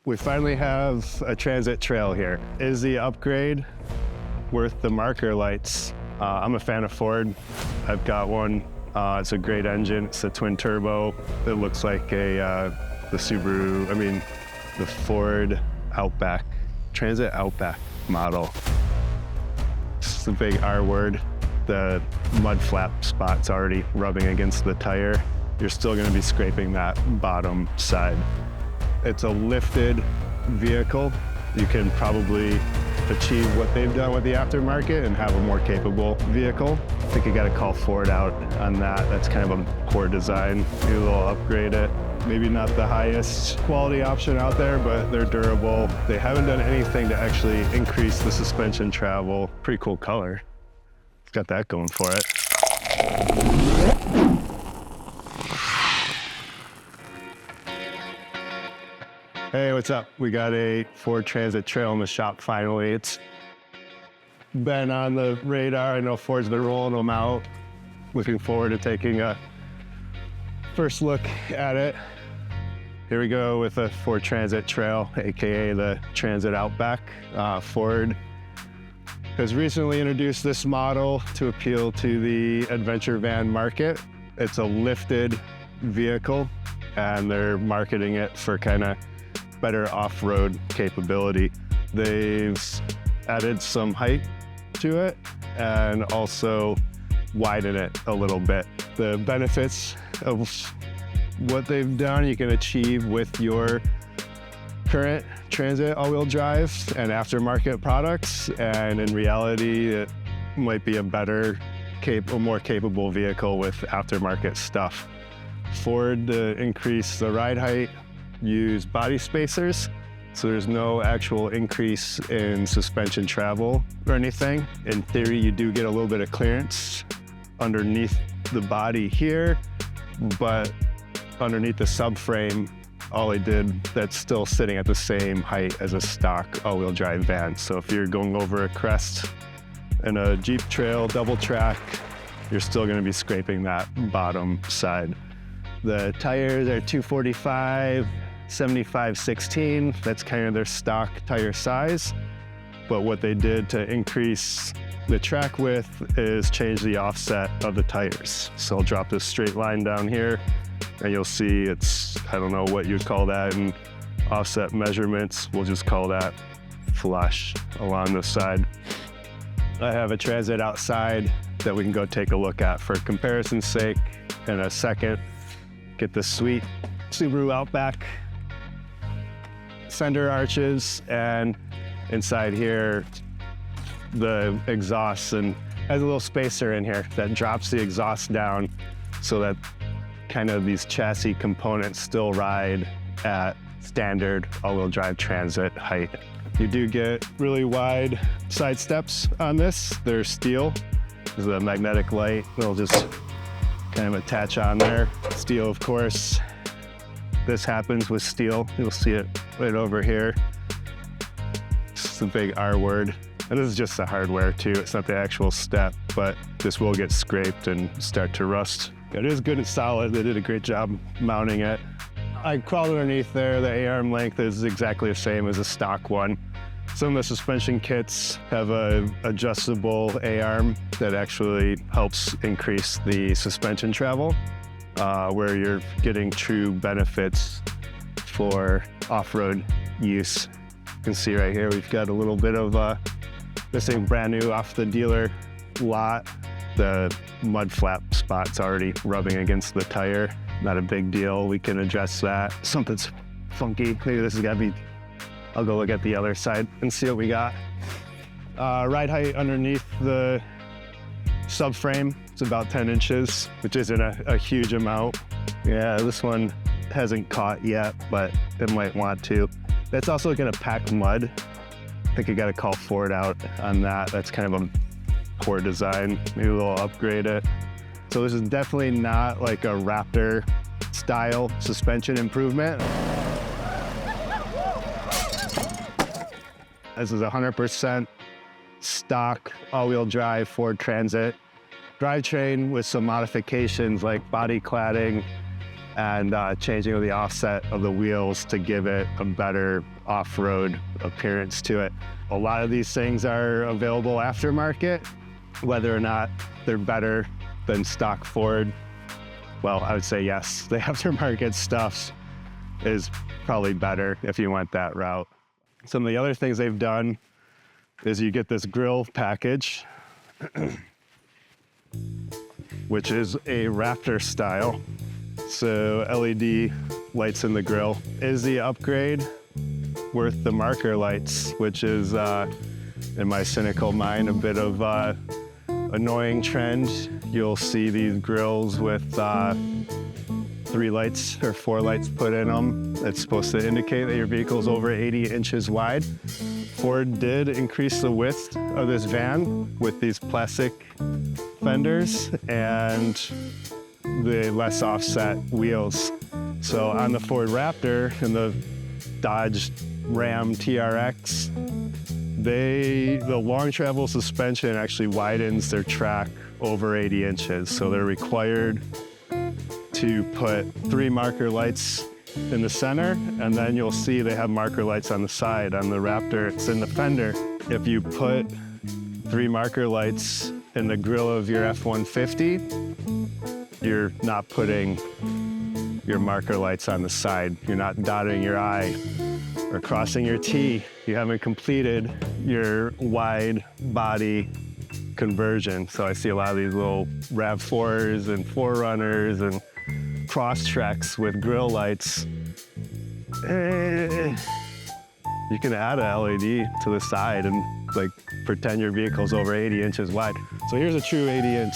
We finally have a transit trail here. Is the upgrade worth the marker lights? I'm a fan of Ford. I've got one. It's a great engine. It's a twin turbo. It looks like the Ford Outback, Transit Outback model. It's the big R word. The mud flap spot's already rubbing against the tire. You're still gonna be scraping that bottom side. It's a lifted vehicle. You can probably achieve what they've done with the aftermarket and have a more capable vehicle. I think you gotta call Ford out on that. That's kind of a poor design. Maybe a little upgrade it. Maybe not the highest quality option out there, but they're durable. They haven't done anything to actually increase the suspension travel. Pretty cool color. It's got that going for it. Hey, what's up? We got a Ford Transit Trail in the shop finally. It's been on the radar. I know Ford's been rolling them out. Looking forward to taking a first look at it. Here we go with a Ford Transit Trail, AKA the Transit Outback. Ford has recently introduced this model to appeal to the adventure van market. It's a lifted vehicle and they're marketing it for kind of better off-road capability. They've added some height to it and also widened it a little bit. The benefits of what they've done you can achieve with your current Transit all-wheel drive and aftermarket products, and in reality it might be a more capable vehicle with aftermarket stuff. Ford, to increase the ride height, use body spacers, so there's no actual increase in suspension travel or anything. In theory, you do get a little bit of clearance underneath the body here, but underneath the subframe, all they did, that's still sitting at the same height as a stock all-wheel drive van. So if you're going over a crest in a Jeep Trail double track, you're still gonna be scraping that bottom side. The tires are 245, 75/16. That's kind of their stock tire size. But what they did to increase the track width is change the offset of the tires. So I'll drop this straight line down here and you'll see it's, I don't know what you'd call that in offset measurements. We'll just call that flush along the side. I have a Transit outside that we can go take a look at for comparison's sake in a second. Get this sweet Subaru Outback fender arches, and inside here, the exhaust, and has a little spacer in here that drops the exhaust down so that kind of these chassis components still ride at standard all-wheel drive Transit height. You do get really wide side steps on this. They're steel. There's a magnetic light. It'll just kind of attach on there. Steel, of course. This happens with steel. You'll see it right over here. It's the big R word. And this is just the hardware too. It's not the actual step, but this will get scraped and start to rust. It is good and solid. They did a great job mounting it. I crawled underneath there. The A-arm length is exactly the same as a stock one. Some of the suspension kits have a adjustable A-arm that actually helps increase the suspension travel, where you're getting true benefits for off-road use. You can see right here, we've got a little bit of this thing brand new off the dealer lot. The mud flap spot's already rubbing against the tire. Not a big deal, we can address that. Something's funky, maybe this has gotta be, I'll go look at the other side and see what we got. Ride height underneath the subframe, it's about 10 inches, which isn't a huge amount. Yeah, this one hasn't caught yet, but it might want to. That's also gonna pack mud. I think you gotta call Ford out on that. That's kind of a poor design. Maybe we'll upgrade it. So this is definitely not like a Raptor style suspension improvement. This is 100% stock all-wheel drive Ford Transit drivetrain with some modifications like body cladding and changing of the offset of the wheels to give it a better off-road appearance to it. A lot of these things are available aftermarket. Whether or not they're better than stock Ford, well, I would say yes. The aftermarket stuff is probably better if you went that route. Some of the other things they've done is you get this Grille package, which is a Raptor style. So LED lights in the grille. Is the upgrade worth the marker lights, which is, in my cynical mind, a bit of annoying trend. You'll see these grills with 3 lights or 4 lights put in them. It's supposed to indicate that your vehicle is over 80 inches wide. Ford did increase the width of this van with these plastic fenders and the less offset wheels. So on the Ford Raptor and the Dodge Ram TRX, the long travel suspension actually widens their track over 80 inches. So they're required to put 3 marker lights in the center, and then you'll see they have marker lights on the side. On the Raptor, it's in the fender. If you put 3 marker lights in the grille of your F-150, you're not putting your marker lights on the side. You're not dotting your I or crossing your T. You haven't completed your wide body conversion. So I see a lot of these little RAV4s and 4Runners and Crosstreks with grille lights. You can add a LED to the side and like pretend your vehicle's over 80 inches wide. So here's a true 80-inch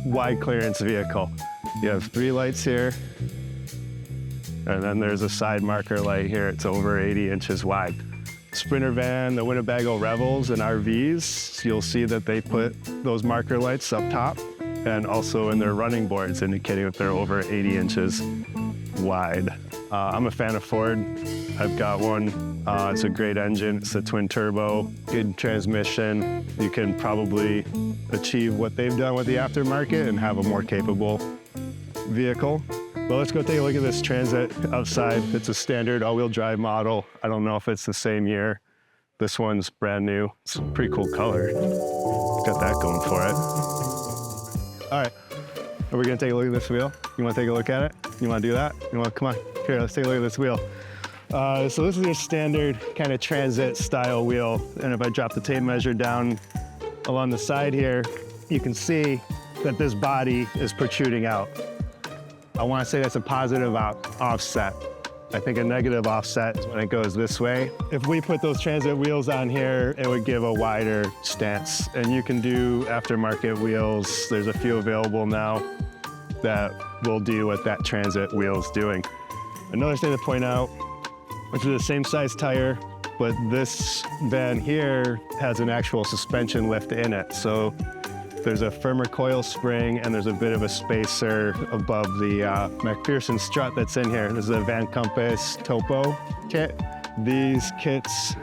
wide clearance vehicle. You have 3 lights here, and then there's a side marker light here. It's over 80 inches wide. Sprinter van, the Winnebago Revels and RVs, you'll see that they put those marker lights up top and also in their running boards, indicating that they're over 80 inches wide. I'm a fan of Ford. I've got one. It's a great engine. It's a twin turbo, good transmission. You can probably achieve what they've done with the aftermarket and have a more capable vehicle. But let's go take a look at this Transit outside. It's a standard all-wheel drive model. I don't know if it's the same year. This one's brand new. It's a pretty cool color. Got that going for it. All right, are we gonna take a look at this wheel? You wanna take a look at it? You wanna do that? Come on, here, let's take a look at this wheel. So this is your standard kind of Transit style wheel. And if I drop the tape measure down along the side here, you can see that this body is protruding out. I want to say that's a positive offset. I think a negative offset is when it goes this way. If we put those Transit wheels on here, it would give a wider stance. And you can do aftermarket wheels. There's a few available now that will do what that Transit wheel is doing. Another thing to point out, which is the same size tire, but this van here has an actual suspension lift in it. So there's a firmer coil spring and there's a bit of a spacer above the McPherson strut that's in here. This is a Van Compass Topo kit. These kits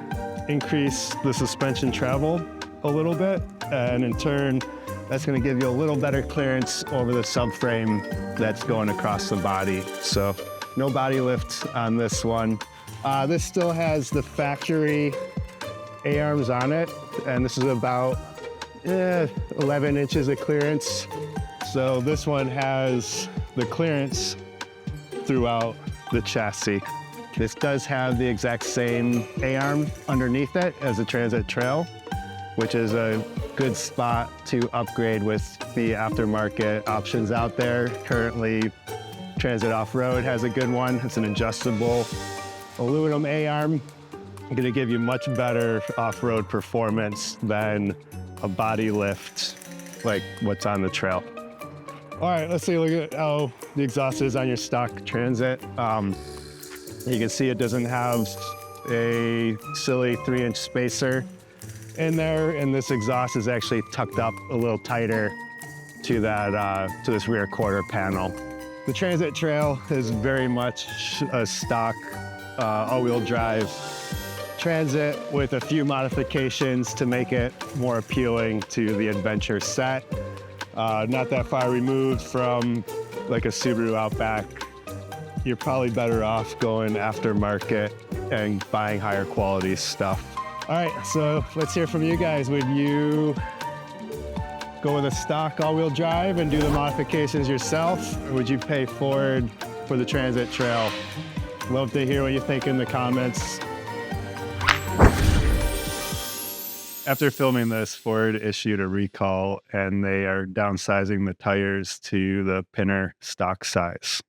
increase the suspension travel a little bit, and in turn, that's gonna give you a little better clearance over the subframe that's going across the body. So no body lift on this one. This still has the factory A-arms on it, and this is about 11 inches of clearance. So this one has the clearance throughout the chassis. This does have the exact same A-arm underneath it as the Transit Trail, which is a good spot to upgrade with the aftermarket options out there. Currently, Transit Off-Road has a good one. It's an adjustable aluminum A-arm. Gonna give you much better off-road performance than a body lift like what's on the Trail. All right, let's take a look at how the exhaust is on your stock Transit. You can see it doesn't have a silly 3-inch spacer in there, and this exhaust is actually tucked up a little tighter to that to this rear quarter panel. The Transit Trail is very much a stock all-wheel drive Transit with a few modifications to make it more appealing to the adventure set. Not that far removed from like a Subaru Outback, you're probably better off going aftermarket and buying higher quality stuff. All right, so let's hear from you guys. Would you go with a stock all-wheel drive and do the modifications yourself, or would you pay Ford for the Transit Trail? Love to hear what you think in the comments. After filming this, Ford issued a recall and they are downsizing the tires to the Pinner stock size.